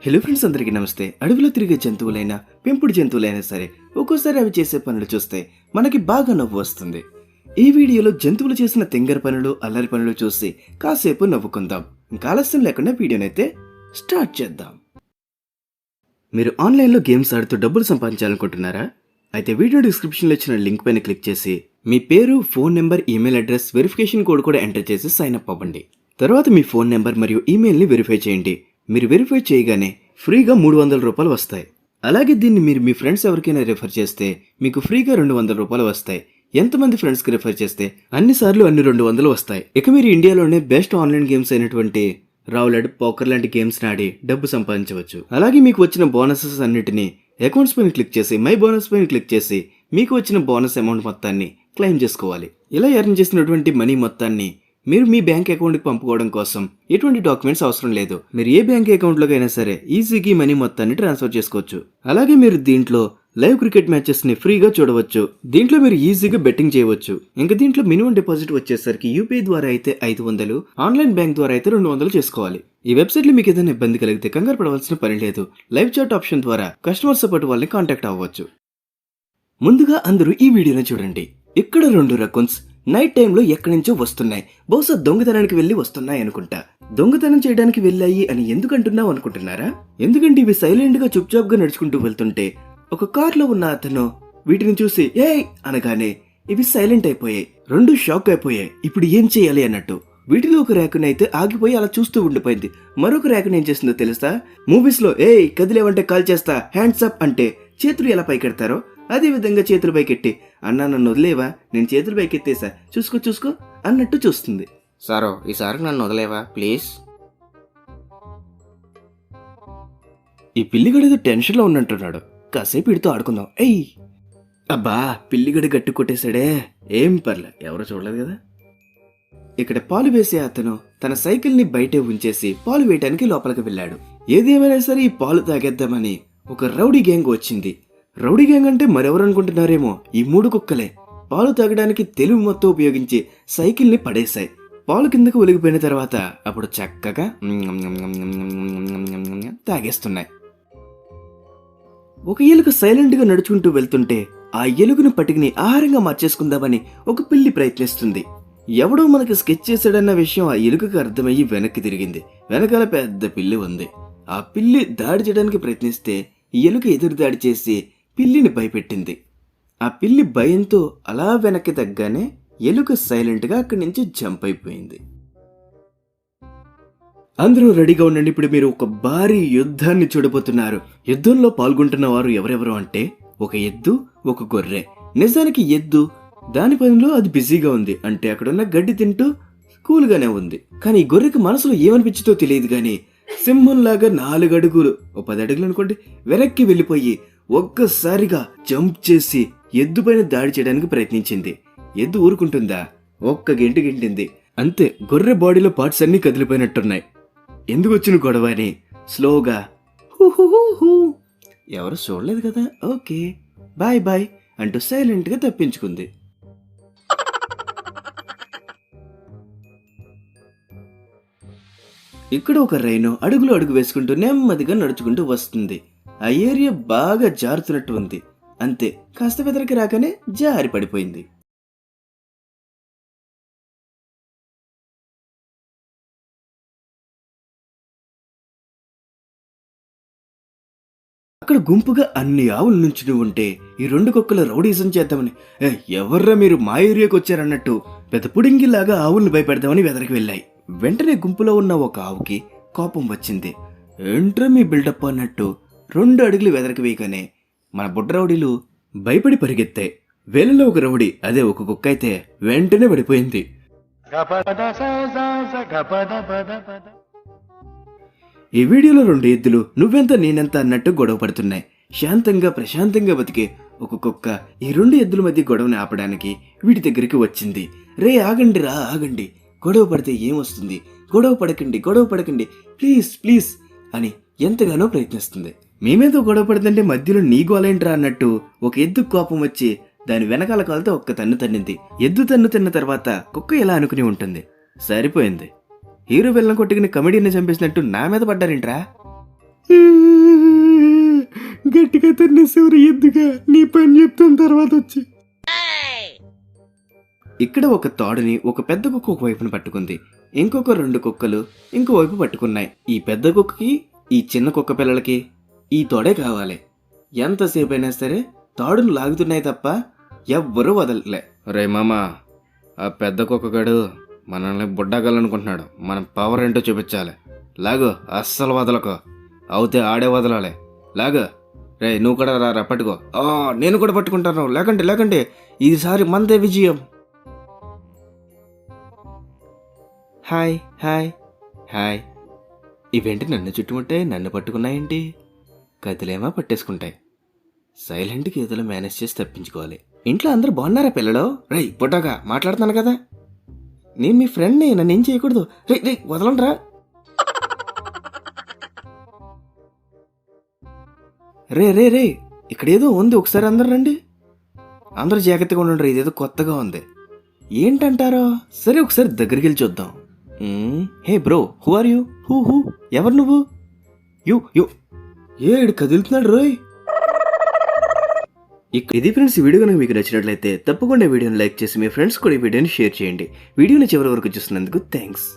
Hello friends, అందరికీ నమస్తే. అడవిలో తిరిగే జంతువులైనా పెంపుడు జంతువులైనా సరే ఒక్కోసారి అవి చేసే పనులు చూస్తే మనకి బాగా నవ్వు వస్తుంది. ఈ వీడియోలో జంతువులు చేసిన తింగర పనులు, అల్లరి పనులు చూసి కాసేపు నవ్వుకుందాం. ఇంకా ఆలస్యం లేకుండా వీడియోనైతే స్టార్ట్ చేద్దాం. మీరు ఆన్లైన్లో గేమ్స్ ఆడుతూ డబ్బులు సంపాదించాలనుకుంటున్నారా? అయితే వీడియో డిస్క్రిప్షన్లో ఇచ్చిన లింక్ పైన క్లిక్ చేసి మీ పేరు, phone number, email address, verification code కూడా ఎంటర్ చేసి సైన్ అప్ అవ్వండి. తర్వాత మీ ఫోన్ నెంబర్ మరియు ఈమెయిల్ని వెరిఫై చేయండి. మీరు వెరిఫై చేయగానే ఫ్రీగా 300 రూపాయలు వస్తాయి. అలాగే దీన్ని మీరు మీ ఫ్రెండ్స్ ఎవరికైనా రిఫర్ చేస్తే మీకు ఫ్రీగా 200 రూపాయలు వస్తాయి. ఎంతమంది ఫ్రెండ్స్కి రిఫర్ చేస్తే అన్నిసార్లు అన్ని 200 వస్తాయి. ఇక మీరు ఇండియాలోనే బెస్ట్ ఆన్లైన్ గేమ్స్ అయినటువంటి రౌలెడ్, పోకర్ లాంటి గేమ్స్ ఆడి డబ్బు సంపాదించవచ్చు. అలాగే మీకు వచ్చిన బోనసెస్ అన్నిటిని అకౌంట్స్ పైన క్లిక్ చేసి మై బోనస్ పైన క్లిక్ చేసి మీకు వచ్చిన బోనస్ అమౌంట్ మొత్తాన్ని క్లెయిమ్ చేసుకోవాలి. ఇలా ఎర్న్ చేసినటువంటి మనీ మొత్తాన్ని మీరు మీ బ్యాంక్ అకౌంట్కి పంపుకోవడం కోసం ఎటువంటి డాక్యుమెంట్స్ అవసరం లేదు. మీరు ఏ బ్యాంక్ అకౌంట్లోకైనా సరే ఈజీగా మనీ మొత్తాన్ని ట్రాన్స్ఫర్ చేసుకోవచ్చు. అలాగే మీరు దీంట్లో లైవ్ క్రికెట్ మ్యాచెస్ ని ఫ్రీగా చూడవచ్చు. దీంట్లో మీరు ఈజీగా బెట్టింగ్ చేయవచ్చు. ఇంకా దీంట్లో మినిమం డిపాజిట్ వచ్చేసరికి యూపీఐ ద్వారా అయితే 500, ఆన్లైన్ బ్యాంక్ ద్వారా అయితే 200 చేసుకోవాలి. ఈ వెబ్సైట్ లో మీకు ఏదైనా ఇబ్బంది కలిగితే కంగారు పడవలసిన పని లేదు. లైవ్ చాట్ ఆప్షన్ ద్వారా కస్టమర్ సపోర్ట్ వాళ్ళని కాంటాక్ట్ అవ్వచ్చు. ముందుగా అందరూ ఈ వీడియోని చూడండి. ఇక్కడ 2 రకూన్స్ నైట్ టైంలో ఎక్కడి నుంచో వస్తున్నాయి. బహుశా దొంగతనానికి వెళ్లి వస్తున్నాయి అనుకుంటా. దొంగతనం చేయడానికి వెళ్ళాయి అని ఎందుకంటున్నావు అనుకుంటున్నారా? ఎందుకంటే ఇవి సైలెంట్ గా చుప్చాప్ గా నడుచుకుంటూ వెళ్తుంటే ఒక కార్ లో ఉన్న అతను వీటిని చూసి ఏయ్ అనగానే ఇవి సైలెంట్ అయిపోయాయి. 2 షాక్ అయిపోయాయి. ఇప్పుడు ఏం చేయాలి అన్నట్టు. వీటిలో ఒక రేకునైతే ఆగిపోయి అలా చూస్తూ ఉండిపోయింది. మరొక రేకుని ఏం చేస్తుందో తెలుసా? మూవీస్ లో ఏయ్ కదిలేవంటే కాల్ చేస్తా, హ్యాండ్స్ అప్ అంటే చేతులు ఎలా పైకెడతారో అదే విధంగా చేతులు పైకెట్టి అన్నా నన్ను వదిలేవా, నేను చేతులు పైకెత్తేసా, చూసుకో చూసుకో అన్నట్టు చూస్తుంది. సారో ఈసారి నన్ను వదిలేవా ప్లీజ్. ఈ పిల్లిగడేదో టెన్షన్ లో ఉన్నట్టున్నాడు. కాసేపు ఇడితో ఆడుకుందాం. ఎయ్ అబ్బా, పిల్లిగడి గట్టి కొట్టేశాడే. ఏం పర్లే, ఎవరో చూడలేదు కదా. ఇక్కడ పాలు వేసే అతను తన సైకిల్ ని బయటే ఉంచేసి పాలు వేయటానికి లోపలికి వెళ్ళాడు. ఏదేమైనా సరే ఈ పాలు తాగేద్దామని ఒక రౌడీ గ్యాంగ్ వచ్చింది. రౌడీ గ్యాంగ్ అంటే మరెవరు అనుకుంటున్నారేమో, ఈ 3 కుక్కలే. పాలు తాగడానికి తెలివి మొత్తం ఉపయోగించి సైకిల్ ని పడేశాయి. పాలు కిందకు ఒలిగిపోయిన తర్వాత అప్పుడు చక్కగా తాగేస్తున్నాయి. ఒక ఎలుక సైలెంట్ గా నడుచుకుంటూ వెళ్తుంటే ఆ ఎలుగును పట్టుకుని ఆహారంగా మార్చేసుకుందామని ఒక పిల్లి ప్రయత్నిస్తుంది. ఎవడో మనకి స్కెచ్ చేశాడన్న విషయం ఆ ఎలుకకు అర్థమయ్యి వెనక్కి తిరిగింది. వెనకాల పెద్ద పిల్లి ఉంది. ఆ పిల్లి దాడి చేయడానికి ప్రయత్నిస్తే ఈ ఎలుక ఎదురు దాడి చేసి పిల్లిని భయపెట్టింది. ఆ పిల్లి భయంతో అలా వెనక్కి తగ్గానే ఎలుక సైలెంట్ గా అక్కడి నుంచి జంప్ అయిపోయింది. అందరూ రెడీగా ఉండండి. ఇప్పుడు మీరు ఒక భారీ యుద్ధాన్ని చూడబోతున్నారు. యుద్ధంలో పాల్గొంటున్న వారు ఎవరెవరు అంటే ఒక ఎద్దు, ఒక గొర్రె. నిజానికి ఎద్దు దాని పనిలో అది బిజీగా ఉంది. అంటే అక్కడున్న గడ్డి తింటూ కూల్గానే ఉంది. కానీ ఈ గొర్రెకి మనసులో ఏమనిపించిందో తెలియదు గాని సింహంలాగా 4 అడుగులు, 10 అడుగులు అనుకోండి, వెనక్కి వెళ్ళిపోయి ఒక్కసారిగా జంప్ చేసి ఎద్దు పైన దాడి చేయడానికి ప్రయత్నించింది. ఎద్దు ఊరుకుంటుందా? ఒక్క గెంటు గెంటింది. అంతే, గొర్రె బాడీలో పార్ట్స్ అన్ని కదిలిపోయినట్టున్నాయి. ఎందుకు వచ్చిన గొడవ అని స్లోగా ఎవరు చూడలేదు కదా, ఓకే బాయ్ బాయ్ అంటూ సైలెంట్ గా తప్పించుకుంది. ఇక్కడ ఒక రైనో అడుగులు అడుగు వేసుకుంటూ నెమ్మదిగా నడుచుకుంటూ వస్తుంది. ఆ ఏరియా బాగా జారుతున్నట్టు ఉంది. అంతే, కాస్త వెదరికి రాగానే జారి పడిపోయింది. అక్కడ గుంపుగా అన్ని ఆవుల నుంచి ఉంటే ఈ 2 కుక్కల రౌడీజం చేద్దామని ఎవర్రా మీరు మా ఏరియాకి వచ్చారన్నట్టు పెద్ద పుడింగిలాగా ఆవుల్ని భయపెడదామని వెదరికి వెళ్ళాయి. వెంటనే గుంపులో ఉన్న ఒక ఆవుకి కోపం వచ్చింది. ఏంట్రా మీ బిల్డప్ అన్నట్టు 2 అడుగులు వెదరికి వేయగానే మన బుడ్డ రౌడీలు భయపడి పరిగెత్తాయి. వేలలో ఒక రౌడీ, అదే ఒక కుక్క అయితే వెంటనే పడిపోయింది. ఈ వీడియోలో 2 ఎద్దులు నువ్వెంత నేనెంత అన్నట్టు గొడవ పడుతున్నాయి. శాంతంగా ప్రశాంతంగా బతికే ఒక కుక్క ఈ 2 ఎద్దుల మధ్య గొడవని ఆపడానికి వీటి దగ్గరికి వచ్చింది. రే ఆగండి రా ఆగండి, గొడవ పడితే ఏమొస్తుంది, గొడవ పడకండి ప్లీజ్ ప్లీజ్ అని ఎంతగానో ప్రయత్నిస్తుంది. మేమేదో గొడవ పడుతుంటే మధ్యలో నీ గోలేంట్రా అన్నట్టు ఒక ఎద్దు కోపం వచ్చి దాని వెనకాల కాలతో ఒక్క తన్ను తన్నింది. ఎద్దు తన్ను తిన్న తర్వాత కుక్క ఎలా అనుకుని ఉంటుంది. సరిపోయింది. హీరో వెళ్ళం కొట్టుకుని కమెడీని చంపేసినట్టు నా మీద పడ్డారేంట్రా? గట్టిగా తన్నేసేవారు ఎందుగా నీ పని చెప్తాను తర్వాత వచ్చి. ఇక్కడ ఒక తాడుని ఒక పెద్ద కుక్క ఒక వైపున పట్టుకుంది. ఇంకొక 2 కుక్కలు ఇంకో వైపు పట్టుకున్నాయి. ఈ పెద్ద కుక్కకి ఈ చిన్న కుక్క పిల్లలకి ఈ తోడే కావాలి. ఎంతసేపు అయినా సరే తాడును లాగుతున్నాయి తప్ప ఎవ్వరూ వదలలే. రే మామా, ఆ పెద్ద కుక్కగాడు మనల్ని బుడ్డగాలనుకుంటున్నాడు. మనం పవర్ ఏంటో చూపించాలి. లాగు, అస్సలు వదలకు. అవుతే ఆడే వదలాలి. లాగు. రే నువ్వు కూడా రా పట్టుకో. నేను కూడా పట్టుకుంటాను. లేకంటే ఈసారి మనదే విజయం. Hi hi hi. ఇవేంటి నన్ను చుట్టుముట్టాయి, నన్ను పట్టుకున్నాయేంటి? కదిలేమో పట్టేసుకుంటాయి. సైలెంట్గా ఏదో మేనేజ్ చేసి తప్పించుకోవాలి. ఇంట్లో అందరూ బాగున్నారా పిల్లలు? రేయ్ పుట్టాగా మాట్లాడుతున్నాను కదా, నేను మీ ఫ్రెండ్ని, నన్ను ఏం చేయకూడదు. రే వదలండ్రా. రే ఇక్కడేదో ఉంది, ఒకసారి అందరు రండి. అందరూ జాగ్రత్తగా ఉండండి, ఇదేదో కొత్తగా ఉంది. ఏంటంటారో? సరే ఒకసారి దగ్గరికి వెళ్ళి చూద్దాం. Hey bro, who are you? Who ఎవరు నువ్వు? యూ ఏడు కదులుతున్నాడు రోయ్. ఇది ఫ్రెండ్స్, ఈ వీడియో కనుక మీకు నచ్చినట్లయితే తప్పకుండా వీడియోని లైక్ చేసి మీ ఫ్రెండ్స్ కూడా ఈ వీడియోని షేర్ చేయండి. వీడియోని చివరి వరకు చూసినందుకు థ్యాంక్స్.